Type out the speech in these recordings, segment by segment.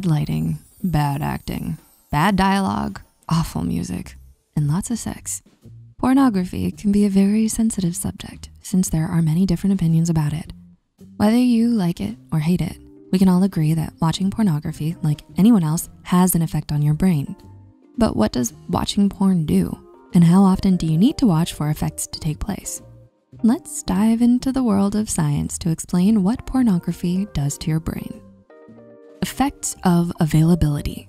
bad lighting, bad acting, bad dialogue, awful music, and lots of sex. Pornography can be a very sensitive subject since there are many different opinions about it. Whether you like it or hate it, we can all agree that watching pornography, like anyone else, has an effect on your brain. But what does watching porn do? And how often do you need to watch for effects to take place? Let's dive into the world of science to explain what pornography does to your brain. Effects of availability.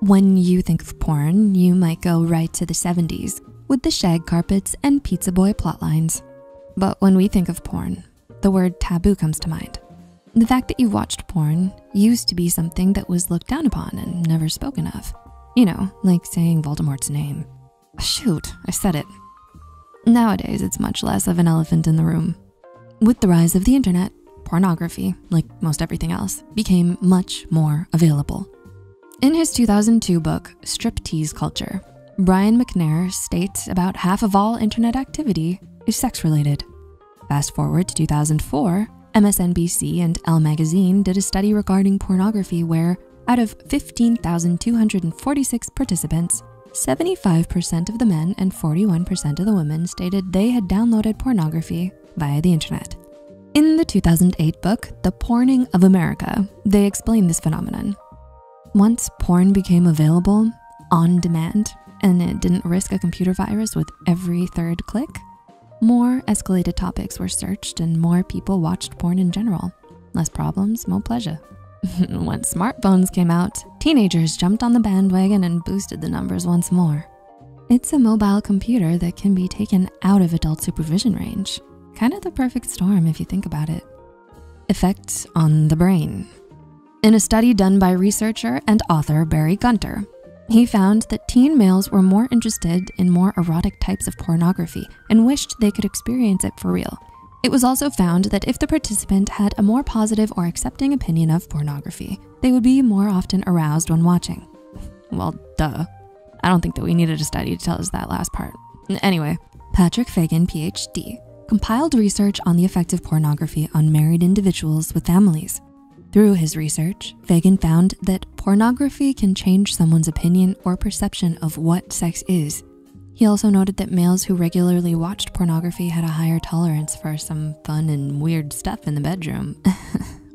When you think of porn, you might go right to the 70s with the shag carpets and pizza boy plotlines. But when we think of porn, the word taboo comes to mind. The fact that you watched porn used to be something that was looked down upon and never spoken of. You know, like saying Voldemort's name. Shoot, I said it. Nowadays, it's much less of an elephant in the room. With the rise of the internet, pornography, like most everything else, became much more available. In his 2002 book, Striptease Culture, Brian McNair states about half of all internet activity is sex-related. Fast forward to 2004, MSNBC and Elle magazine did a study regarding pornography where, out of 15,246 participants, 75% of the men and 41% of the women stated they had downloaded pornography via the internet. In the 2008 book, The Porning of America, they explain this phenomenon. Once porn became available on demand and it didn't risk a computer virus with every third click, more escalated topics were searched and more people watched porn in general. Less problems, more pleasure. When smartphones came out, teenagers jumped on the bandwagon and boosted the numbers once more. It's a mobile computer that can be taken out of adult supervision range. Kind of the perfect storm if you think about it. Effects on the brain. In a study done by researcher and author Barry Gunter, he found that teen males were more interested in more erotic types of pornography and wished they could experience it for real. It was also found that if the participant had a more positive or accepting opinion of pornography, they would be more often aroused when watching. Well, duh. I don't think that we needed a study to tell us that last part. Anyway, Patrick Fagan, PhD, compiled research on the effect of pornography on married individuals with families. Through his research, Fagan found that pornography can change someone's opinion or perception of what sex is. He also noted that males who regularly watched pornography had a higher tolerance for some fun and weird stuff in the bedroom.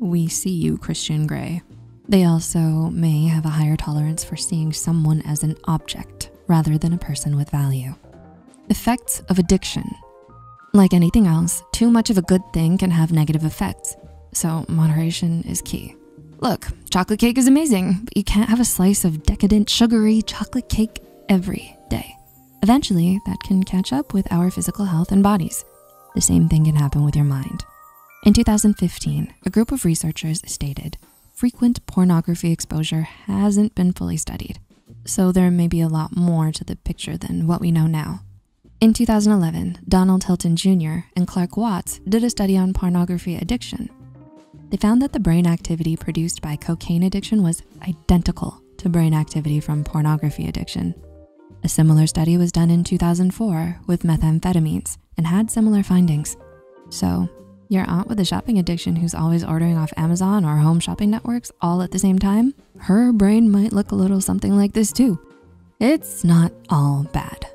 We see you, Christian Grey. They also may have a higher tolerance for seeing someone as an object rather than a person with value. Effects of addiction. Like anything else, too much of a good thing can have negative effects, so moderation is key. Look, chocolate cake is amazing, but you can't have a slice of decadent, sugary chocolate cake every day. Eventually, that can catch up with our physical health and bodies. The same thing can happen with your mind. In 2015, a group of researchers stated, frequent pornography exposure hasn't been fully studied, so there may be a lot more to the picture than what we know now. In 2011, Donald Hilton Jr. and Clark Watts did a study on pornography addiction. They found that the brain activity produced by cocaine addiction was identical to brain activity from pornography addiction. A similar study was done in 2004 with methamphetamines and had similar findings. So, your aunt with a shopping addiction who's always ordering off Amazon or home shopping networks all at the same time, her brain might look a little something like this too. It's not all bad.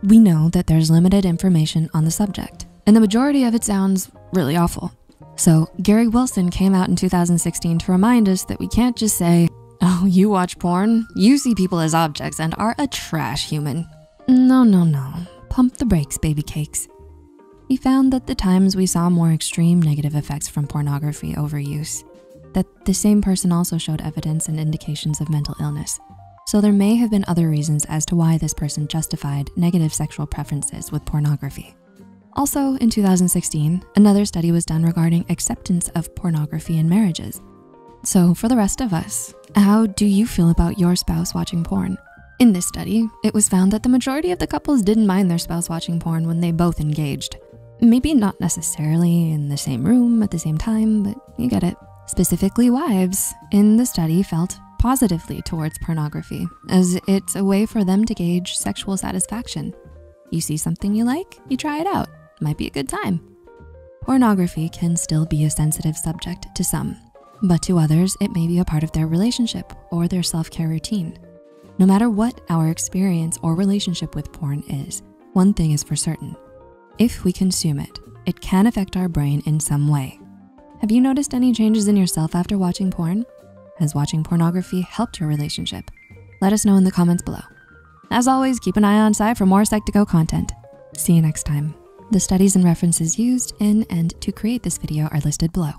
We know that there's limited information on the subject, and the majority of it sounds really awful. So Gary Wilson came out in 2016 to remind us that we can't just say, oh, you watch porn, you see people as objects and are a trash human. No. Pump the brakes, baby cakes. He found that the times we saw more extreme negative effects from pornography overuse, that the same person also showed evidence and indications of mental illness. So there may have been other reasons as to why this person justified negative sexual preferences with pornography. Also in 2016, another study was done regarding acceptance of pornography in marriages. So for the rest of us, how do you feel about your spouse watching porn? In this study, it was found that the majority of the couples didn't mind their spouse watching porn when they both engaged. Maybe not necessarily in the same room at the same time, but you get it. Specifically, wives in the study felt positively towards pornography, as it's a way for them to gauge sexual satisfaction. You see something you like, you try it out. Might be a good time. Pornography can still be a sensitive subject to some. but to others, it may be a part of their relationship or their self-care routine. No matter what our experience or relationship with porn is, one thing is for certain. If we consume it, it can affect our brain in some way. Have you noticed any changes in yourself after watching porn? Has watching pornography helped your relationship? Let us know in the comments below. As always, keep an eye on Psy for more Psych2Go content. See you next time. The studies and references used in and to create this video are listed below.